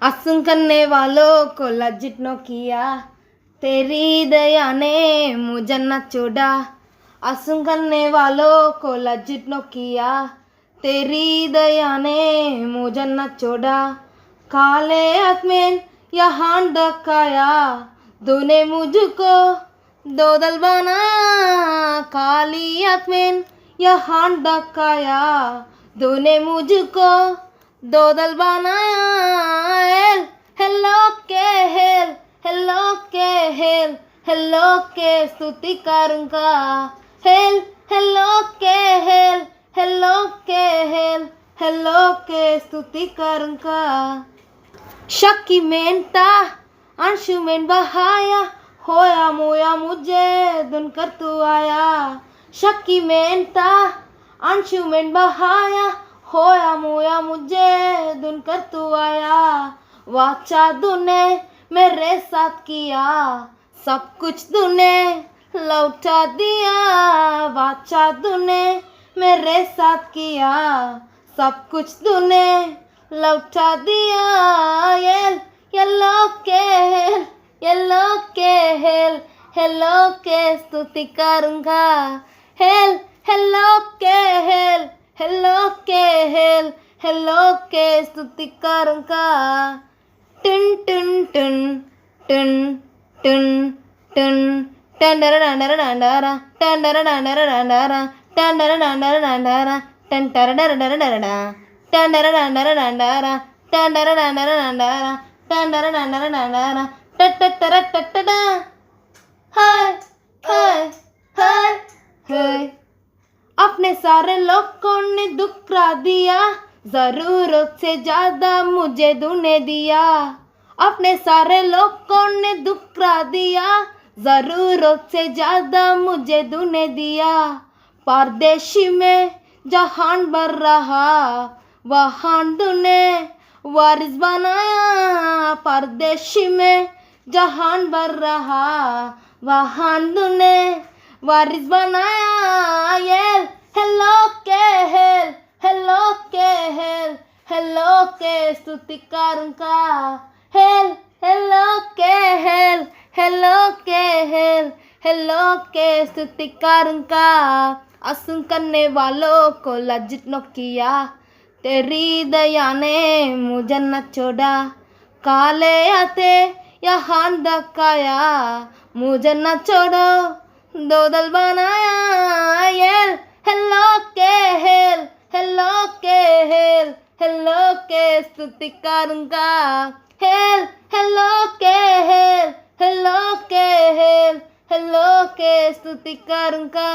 आसन करने वालों को लज्जित न किया, तेरी दया ने मुझे न छोड़ा। आसन करने वालों को लज्जित न किया, तेरी दया ने मुझे न छोड़ा। काले आत्मेन यहाँ डकाया, तूने मुझको दो दल बनाया। काली आत्मेन यहाँ डकाया, तूने मुझको दो दल बनाया। हेलो के हेल, हेलो के हेल, हेलो के स्तुति करूँगा। हेल हेलो के हेल, हेलो के हेल, हेलो के स्तुति करूँगा। शक्की मेनता अंशु में बहाया, होया मोया मुझे दुनकर तू आया। शक्की मेनता अंशु में बहाया, होया मोया मुझे दुनकर तू आया। वाचा तूने मेरे साथ किया, सब कुछ तूने लौटा दिया। वाचा तूने मेरे साथ किया, सब कुछ तूने लौटा दिया। येलो के हेल, येलो के हेल, हेलो के स्तुति करूँगा। हेल हेलो के हेल, हेलो के हेल, हेलो के स्तुति करूँगा। टन टन टन टन टन टन टंडरा डंडरा डंडरा टंडरा डंडरा डंडरा टंडरा डंडरा डंडरा टंटरा डंडरा डंडरा टंडरा डंडरा डंडरा टंडरा डंडरा डंडरा टंडरा डंडरा डंडरा टटटरा टटटा। हाय हाय हाय हाय। अपने सारे लोगों ने दुकरा दिया, जरूरत से ज्यादा मुझे तूने दिया। अपने सारे लोगों ने दुकरा दिया, जरूरत से ज्यादा मुझे तूने दिया। परदेशी में जहान भर रहा, वहाँ तूने वारिस बनाया। परदेशी में जहान भर रहा, वहाँ तूने वारिस बनाया। येल हेलो के हेल, हेलो के हेल, हेलो के स्तुति करूँगा। हेल हेलो के हेल, हेलो के हेल, हेलो के स्तुति करूँगा। आसन करने वालों को लज्जित न किया, तेरी दया ने मुझे न छोड़ा। काले आते यहाँ डकाया, मुझे न छोड़ो दो दल बनाया। येल हेलो के हेल, हेलो के हेल, हेलो के स्तुति करूँगा। हेल हेलो के हेल, हेलो के हेल, हेलो के स्तुति करूँगा।